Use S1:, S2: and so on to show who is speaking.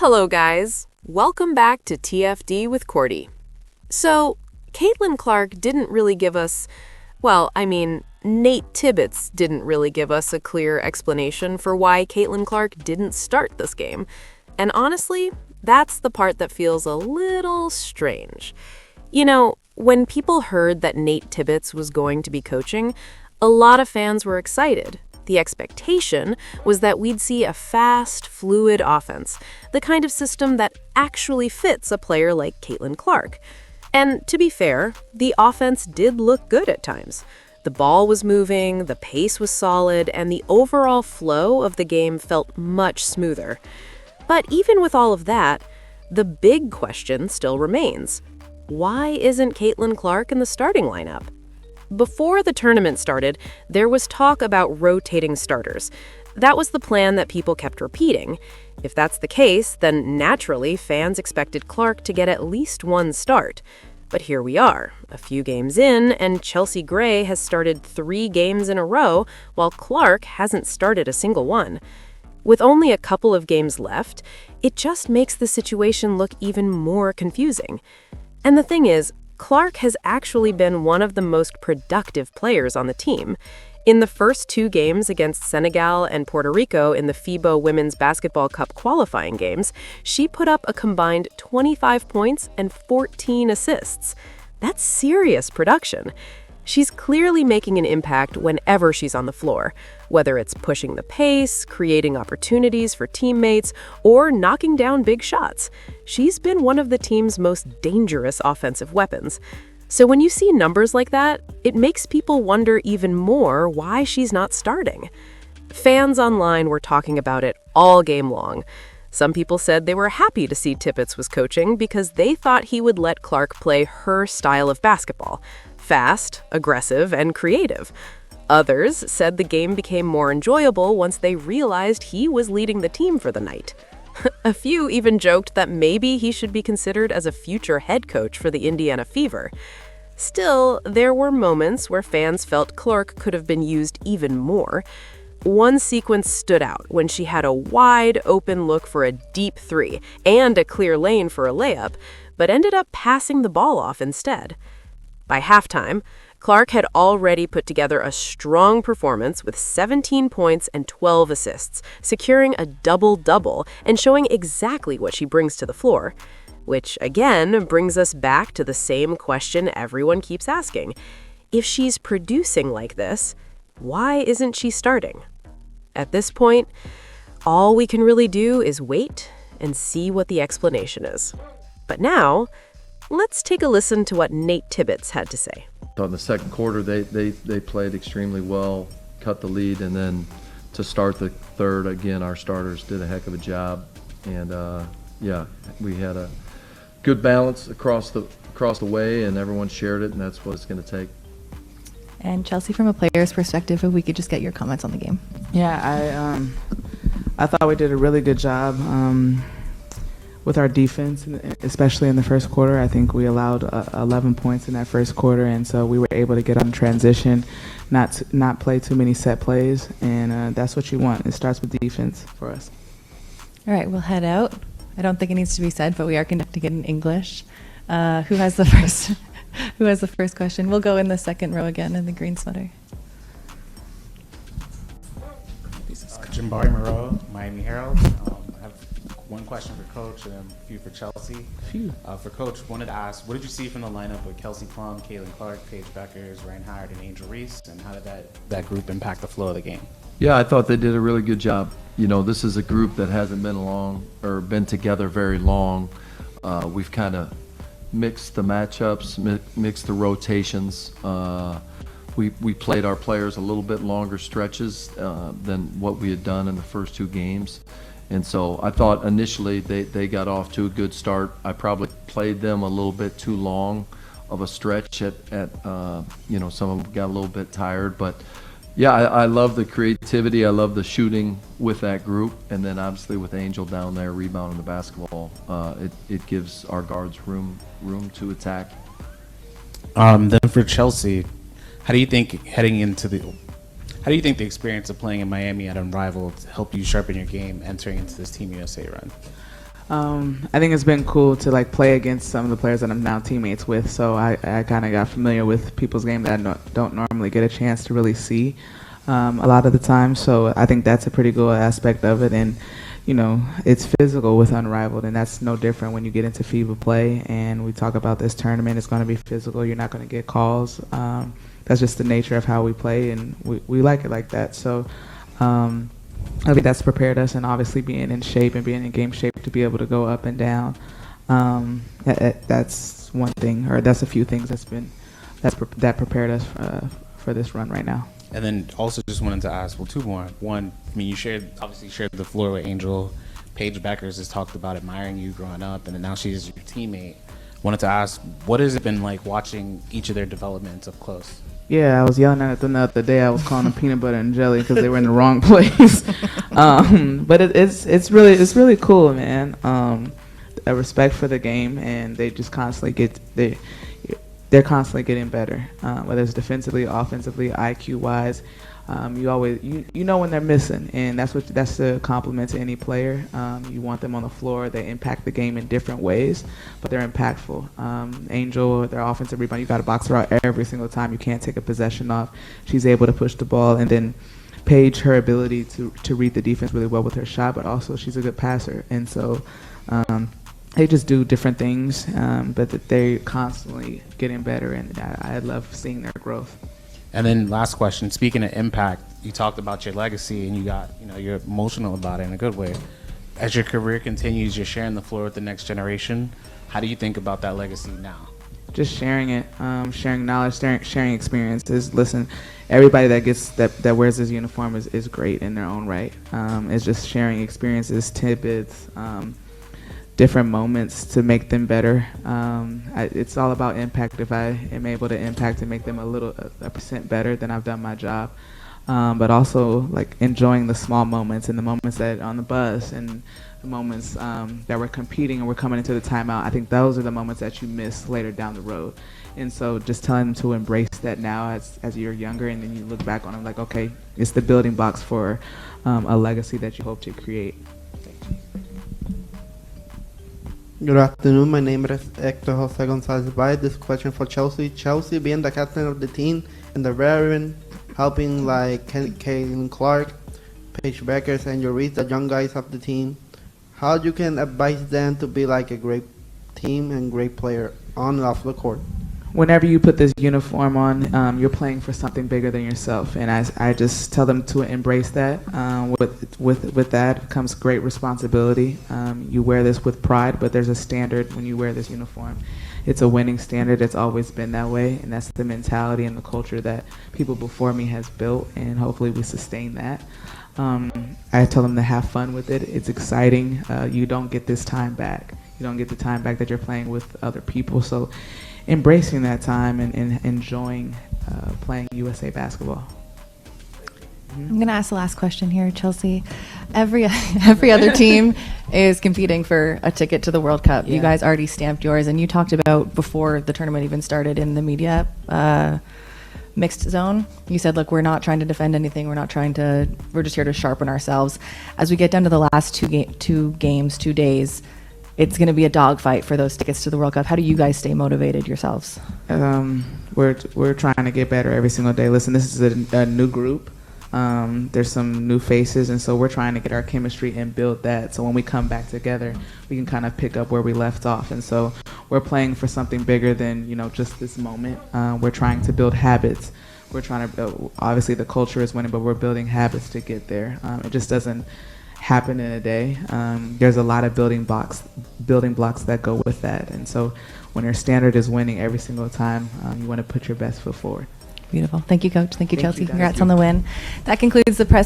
S1: Hello, guys. Welcome back to TFD with Cordy. So, Caitlin Clark didn't really give us, Nate Tibbetts didn't really give us a clear explanation for why Caitlin Clark didn't start this game. And honestly, that's the part that feels a little strange. You know, when people heard that Nate Tibbetts was going to be coaching, a lot of fans were excited. The expectation was that we'd see a fast, fluid offense, the kind of system that actually fits a player like Caitlin Clark. And to be fair, the offense did look good at times. The ball was moving, the pace was solid, and the overall flow of the game felt much smoother. But even with all of that, the big question still remains. Why isn't Caitlin Clark in the starting lineup? Before the tournament started, there was talk about rotating starters. That was the plan that people kept repeating. If that's the case, then naturally fans expected Clark to get at least one start. But here we are, a few games in, and Chelsea Gray has started 3 games in a row, while Clark hasn't started a single one. With only a couple of games left, it just makes the situation look even more confusing. And the thing is, Clark has actually been one of the most productive players on the team. In the first 2 games against Senegal and Puerto Rico in the FIBA Women's Basketball Cup qualifying games, she put up a combined 25 points and 14 assists. That's serious production. She's clearly making an impact whenever she's on the floor, whether it's pushing the pace, creating opportunities for teammates, or knocking down big shots. She's been one of the team's most dangerous offensive weapons. So when you see numbers like that, it makes people wonder even more why she's not starting. Fans online were talking about it all game long. Some people said they were happy to see Tibbetts was coaching because they thought he would let Clark play her style of basketball. Fast, aggressive, and creative. Others said the game became more enjoyable once they realized he was leading the team for the night. A few even joked that maybe he should be considered as a future head coach for the Indiana Fever. Still, there were moments where fans felt Clark could have been used even more. One sequence stood out when she had a wide open look for a deep 3 and a clear lane for a layup, but ended up passing the ball off instead. By halftime, Clark had already put together a strong performance with 17 points and 12 assists, securing a double-double and showing exactly what she brings to the floor. Which, again, brings us back to the same question everyone keeps asking. If she's producing like this, why isn't she starting? At this point, all we can really do is wait and see what the explanation is. But now, let's take a listen to what Nate Tibbetts had to say.
S2: So in the second quarter, they played extremely well, cut the lead, and then to start the third, again, our starters did a heck of a job. And we had a good balance across the way, and everyone shared it, and that's what it's going to take.
S3: And Chelsea, from a player's perspective, if we could just get your comments on the game.
S4: Yeah, I thought we did a really good job with our defense, especially in the first quarter. I think we allowed 11 points in that first quarter, and so we were able to get on transition, not play too many set plays, and that's what you want. It starts with defense for us.
S3: All right, we'll head out. I don't think it needs to be said, but we are conducting it in English. Who has the first? Who has the first question? We'll go in the second row again in the green sweater.
S5: Jambari Moreau, Miami Herald. I have one question for Coach and a few for Chelsea. For Coach, wanted to ask, what did you see from the lineup with Kelsey Plum, Caitlin Clark, Paige Beckers, Ryan Howard, and Angel Reese, and how did that group impact the flow of the game?
S2: Yeah, I thought they did a really good job. You know, this is a group that hasn't been together very long. We've kind of mixed the matchups, mixed the rotations. We played our players a little bit longer stretches than what we had done in the first 2 games. And so I thought initially they got off to a good start. I probably played them a little bit too long of a stretch some of them got a little bit tired. But yeah, I love the creativity. I love the shooting with that group. And then obviously with Angel down there rebounding the basketball, it gives our guards room to attack.
S5: Then for Chelsea, how do you think the experience of playing in Miami at Unrivaled helped you sharpen your game entering into this Team USA run?
S4: I think it's been cool to like play against some of the players that I'm now teammates with. So I kind of got familiar with people's game that I don't normally get a chance to really see a lot of the time. So I think that's a pretty good aspect of it. And you know, it's physical with Unrivaled, and that's no different when you get into FIBA play. And we talk about this tournament; it's going to be physical. You're not going to get calls. That's just the nature of how we play, and we like it like that. So. I think that's prepared us, and obviously being in shape and being in game shape to be able to go up and down. That's one thing, or that's a few things that prepared us for this run right now.
S5: And then also just wanted to ask, well, two more. One, I mean, you obviously shared the floor with Angel. Paige Beckers has talked about admiring you growing up, and then now she's your teammate. Wanted to ask, what has it been like watching each of their developments up close?
S4: Yeah, I was yelling at them the other day. I was calling them peanut butter and jelly because they were in the wrong place. But it's really cool, man. A respect for the game, and they just constantly they're constantly getting better. Whether it's defensively, offensively, IQ wise. You know when they're missing, and that's the compliment to any player. You want them on the floor. They impact the game in different ways, but they're impactful. Angel, their offensive rebound, you got to box her out every single time. You can't take a possession off. She's able to push the ball, and then Paige, her ability to read the defense really well with her shot, but also she's a good passer, and so they just do different things, but that they're constantly getting better, and I love seeing their growth.
S5: And then last question, speaking of impact, you talked about your legacy and you're emotional about it in a good way. As your career continues, you're sharing the floor with the next generation. How do you think about that legacy now?
S4: Just sharing it, sharing knowledge, sharing experiences. Listen, everybody that wears this uniform is great in their own right. It's just sharing experiences, tidbits, different moments to make them better. It's all about impact. If I am able to impact and make them a percent better, then I've done my job. But also like enjoying the small moments and the moments that on the bus and the moments that we're competing and we're coming into the timeout. I think those are the moments that you miss later down the road. And so just telling them to embrace that now as you're younger, and then you look back on them like, okay, it's the building blocks for a legacy that you hope to create.
S6: Good afternoon. My name is Hector Jose Gonzalez Baez. This question for Chelsea. Chelsea being the captain of the team and the veteran, helping like Caitlin Clark, Paige Beckers, and your Reese, the young guys of the team. How you can advise them to be like a great team and great player on and off the court?
S4: Whenever you put this uniform on, you're playing for something bigger than yourself, and I just tell them to embrace that. With that comes great responsibility. You wear this with pride, but there's a standard when you wear this uniform. It's a winning standard. It's always been that way, and that's the mentality and the culture that people before me has built, and hopefully we sustain that. I tell them to have fun with it. It's exciting. You don't get this time back. You don't get the time back that you're playing with other people. So embracing that time and enjoying playing USA basketball.
S3: I'm going to ask the last question here, Chelsea. Every other team is competing for a ticket to the World Cup.
S4: Yeah.
S3: You guys already stamped yours, and you talked about before the tournament even started in the media mixed zone. You said, look, we're not trying to defend anything. We're just here to sharpen ourselves. As we get down to the last two days, it's going to be a dogfight for those tickets to the World Cup. How do you guys stay motivated yourselves?
S4: We're trying to get better every single day. Listen, this is a new group. There's some new faces, and so we're trying to get our chemistry and build that. So when we come back together, we can kind of pick up where we left off. And so we're playing for something bigger than just this moment. We're trying to build habits. We're trying to build. Obviously, the culture is winning, but we're building habits to get there. It just doesn't happen in a day. There's a lot of building blocks that go with that. And so when your standard is winning every single time, you want to put your best foot forward.
S3: Beautiful. Thank you, Coach. Thank you,
S4: Thank
S3: Chelsea.
S4: you, guys.
S3: Congrats on the win. That concludes the press